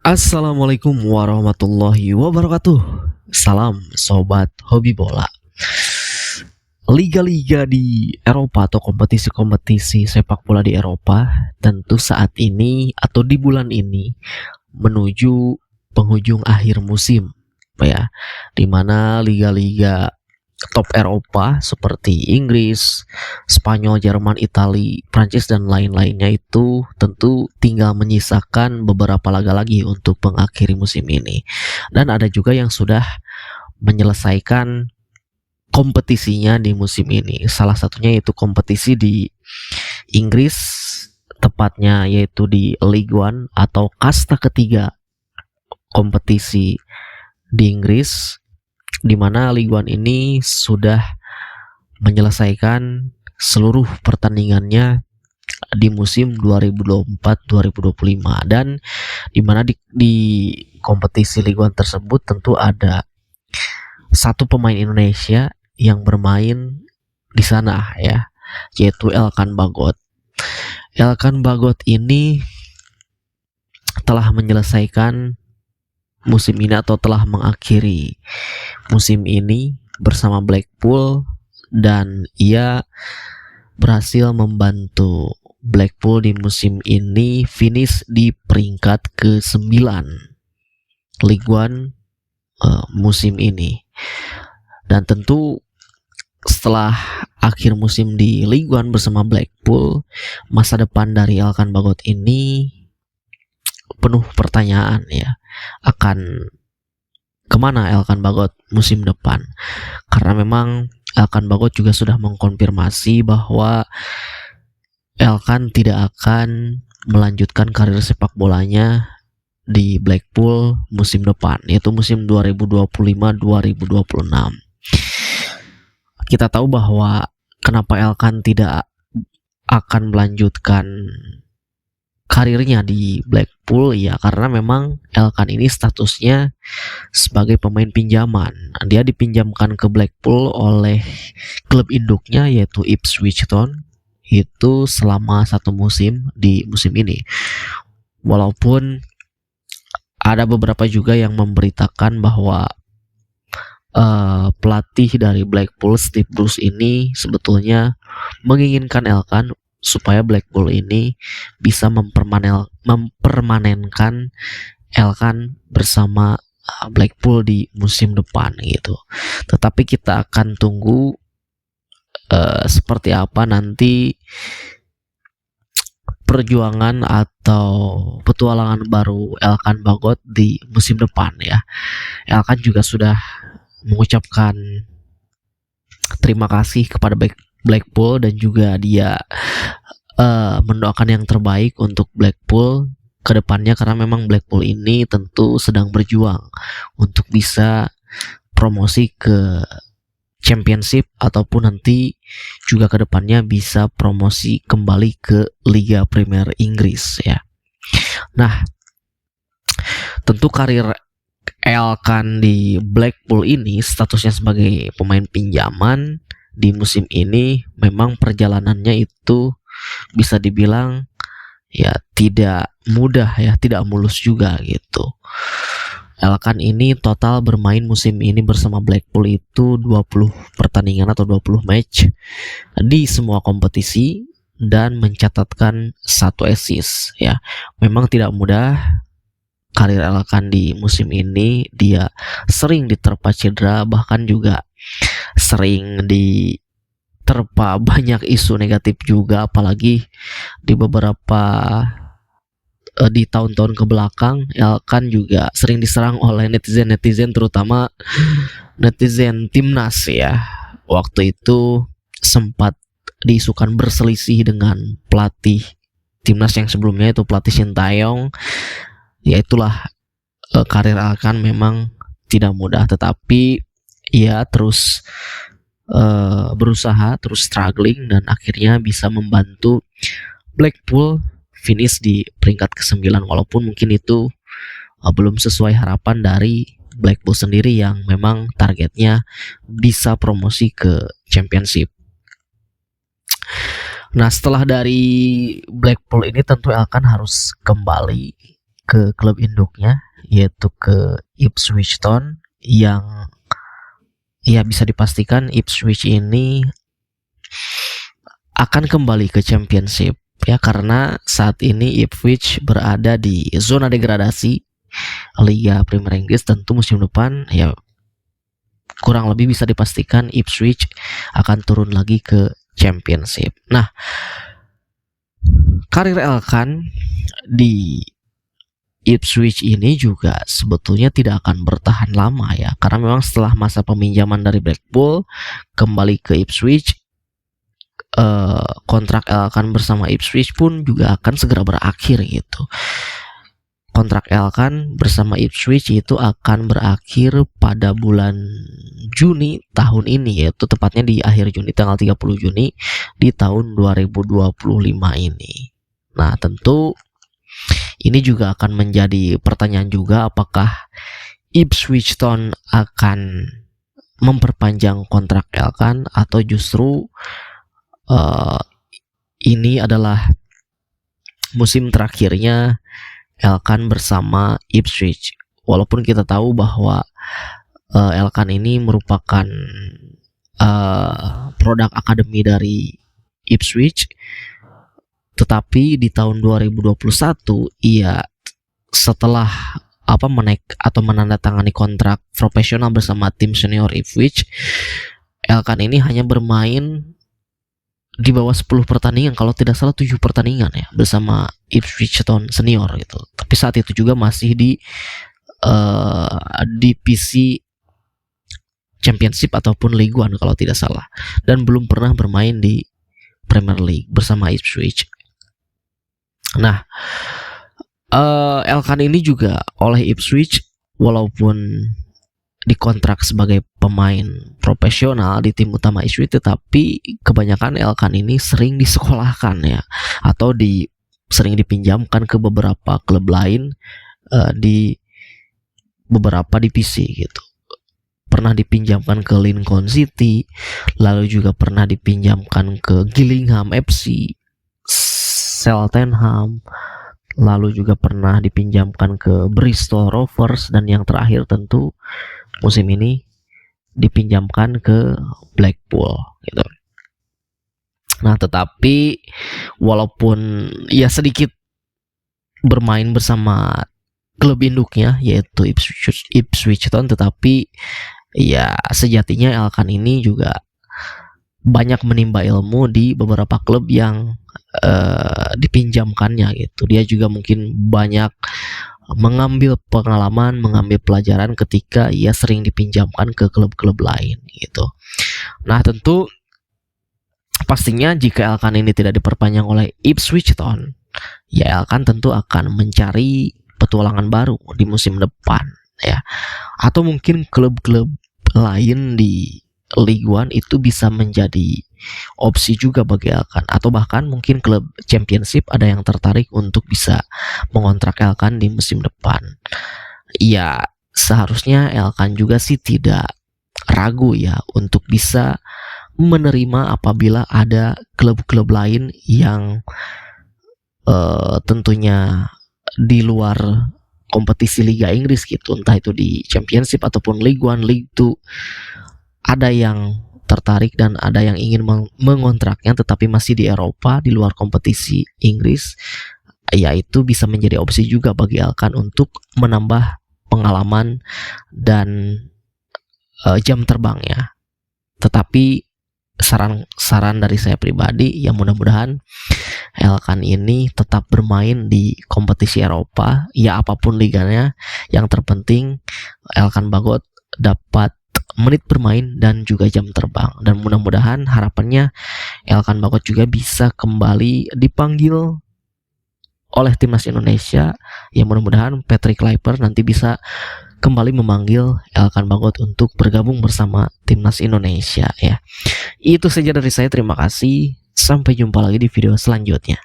Assalamualaikum warahmatullahi wabarakatuh. Salam sobat hobi bola. Liga-liga di Eropa atau kompetisi-kompetisi sepak bola di Eropa tentu saat ini atau di bulan ini menuju penghujung akhir musim, ya, di mana liga-liga top Eropa seperti Inggris, Spanyol, Jerman, Italia, Prancis dan lain-lainnya itu tentu tinggal menyisakan beberapa laga lagi untuk mengakhiri musim ini. Dan ada juga yang sudah menyelesaikan kompetisinya di musim ini. Salah satunya yaitu kompetisi di Inggris, tepatnya yaitu di League One atau kasta ketiga kompetisi di Inggris, di mana League One ini sudah menyelesaikan seluruh pertandingannya di musim 2024-2025, dan di mana di kompetisi Liga 1 tersebut tentu ada satu pemain Indonesia yang bermain di sana, ya, yaitu Elkan Bagot. Elkan Bagot ini telah menyelesaikan musim ini atau telah mengakhiri musim ini bersama Blackpool, dan ia berhasil membantu Blackpool di musim ini finish di peringkat ke-9 League One musim ini. Dan tentu setelah akhir musim di League One bersama Blackpool, masa depan dari Elkan Bagot ini penuh pertanyaan, ya, akan kemana Elkan Bagot musim depan, karena memang Elkan Bagot juga sudah mengkonfirmasi bahwa Elkan tidak akan melanjutkan karir sepak bolanya di Blackpool musim depan, yaitu musim 2025-2026. Kita tahu bahwa kenapa Elkan tidak akan melanjutkan karirnya di Blackpool, ya karena memang Elkan ini statusnya sebagai pemain pinjaman. Dia dipinjamkan ke Blackpool oleh klub induknya yaitu Ipswich Town itu selama satu musim di musim ini. Walaupun ada beberapa juga yang memberitakan bahwa pelatih dari Blackpool, Steve Bruce, ini sebetulnya menginginkan Elkan supaya Blackpool ini bisa mempermanenkan Elkan bersama Blackpool di musim depan gitu. Tetapi kita akan tunggu seperti apa nanti perjuangan atau petualangan baru Elkan Bagot di musim depan, ya. Elkan juga sudah mengucapkan terima kasih kepada Blackpool, dan juga dia mendoakan yang terbaik untuk Blackpool ke depannya, karena memang Blackpool ini tentu sedang berjuang untuk bisa promosi ke Championship ataupun nanti juga ke depannya bisa promosi kembali ke Liga Premier Inggris, ya. Nah, tentu karir Elkan di Blackpool ini statusnya sebagai pemain pinjaman di musim ini memang perjalanannya itu bisa dibilang ya tidak mudah, ya, tidak mulus juga gitu. Elkan ini total bermain musim ini bersama Blackpool itu 20 pertandingan atau 20 match di semua kompetisi dan mencatatkan 1 assist, ya. Memang tidak mudah karir Elkan di musim ini. Dia sering diterpa cedera, bahkan juga sering diterpa banyak isu negatif juga, apalagi di beberapa di tahun-tahun ke belakang Elkan juga sering diserang oleh netizen-netizen, terutama netizen timnas, ya. Waktu itu sempat diisukan berselisih dengan pelatih timnas yang sebelumnya, itu pelatih Sintayong. Ya itulah, karir Elkan memang tidak mudah, tetapi ia terus berusaha, terus struggling, dan akhirnya bisa membantu Blackpool finish di peringkat ke-9, walaupun mungkin itu belum sesuai harapan dari Blackpool sendiri yang memang targetnya bisa promosi ke Championship. Nah, setelah dari Blackpool ini tentu Elkan harus kembali ke klub induknya, yaitu ke Ipswich Town, yang ya bisa dipastikan Ipswich ini akan kembali ke Championship ya, karena saat ini Ipswich berada di zona degradasi Liga Premier Inggris. Tentu musim depan ya kurang lebih bisa dipastikan Ipswich akan turun lagi ke Championship. Nah, karir Elkan di Ipswich ini juga sebetulnya tidak akan bertahan lama ya, karena memang setelah masa peminjaman dari Blackpool kembali ke Ipswich, kontrak Elkan bersama Ipswich pun juga akan segera berakhir gitu. Kontrak Elkan bersama Ipswich itu akan berakhir pada bulan Juni tahun ini, yaitu tepatnya di akhir Juni, tanggal 30 Juni di tahun 2025 ini. Nah, tentu ini juga akan menjadi pertanyaan juga, apakah Ipswich Town akan memperpanjang kontrak Elkan atau justru ini adalah musim terakhirnya Elkan bersama Ipswich. Walaupun kita tahu bahwa Elkan ini merupakan produk akademi dari Ipswich, tetapi di tahun 2021 ia setelah menaik atau menandatangani kontrak profesional bersama tim senior Ipswich, Elkan ini hanya bermain di bawah 10 pertandingan, kalau tidak salah 7 pertandingan ya, bersama Ipswich Town senior gitu. Tapi saat itu juga masih di divisi Championship ataupun League One kalau tidak salah, dan belum pernah bermain di Premier League bersama Ipswich. Nah, Elkan ini juga oleh Ipswich, walaupun dikontrak sebagai pemain profesional di tim utama Ipswich, tetapi kebanyakan Elkan ini sering disekolahkan ya, atau sering dipinjamkan ke beberapa klub lain di beberapa divisi gitu. Pernah dipinjamkan ke Lincoln City, lalu juga pernah dipinjamkan ke Gillingham FC, Cheltenham, lalu juga pernah dipinjamkan ke Bristol Rovers, dan yang terakhir tentu musim ini dipinjamkan ke Blackpool gitu. Nah, tetapi walaupun ya sedikit bermain bersama klub induknya yaitu Ipswich Town, tetapi ya sejatinya Elkan ini juga banyak menimba ilmu di beberapa klub yang dipinjamkannya gitu. Dia juga mungkin banyak mengambil pengalaman, mengambil pelajaran ketika ia sering dipinjamkan ke klub-klub lain gitu. Nah, tentu pastinya jika Elkan ini tidak diperpanjang oleh Ipswich Town, ya Elkan tentu akan mencari petualangan baru di musim depan ya. Atau mungkin klub-klub lain di League One itu bisa menjadi opsi juga bagi Elkan, atau bahkan mungkin klub Championship ada yang tertarik untuk bisa mengontrak Elkan di musim depan. Ya, seharusnya Elkan juga sih tidak ragu ya untuk bisa menerima apabila ada klub-klub lain yang tentunya di luar kompetisi Liga Inggris gitu, entah itu di Championship ataupun League One, League 2, ada yang tertarik dan ada yang ingin mengontraknya tetapi masih di Eropa, di luar kompetisi Inggris, yaitu bisa menjadi opsi juga bagi Elkan untuk menambah pengalaman dan jam terbangnya. Tetapi saran dari saya pribadi ya, mudah-mudahan Elkan ini tetap bermain di kompetisi Eropa ya, apapun liganya. Yang terpenting Elkan Bagot dapat menit bermain dan juga jam terbang, dan mudah-mudahan harapannya Elkan Bagot juga bisa kembali dipanggil oleh timnas Indonesia ya. Mudah-mudahan Patrick Kluivert nanti bisa kembali memanggil Elkan Bagot untuk bergabung bersama timnas Indonesia ya. Itu saja dari saya, terima kasih, sampai jumpa lagi di video selanjutnya.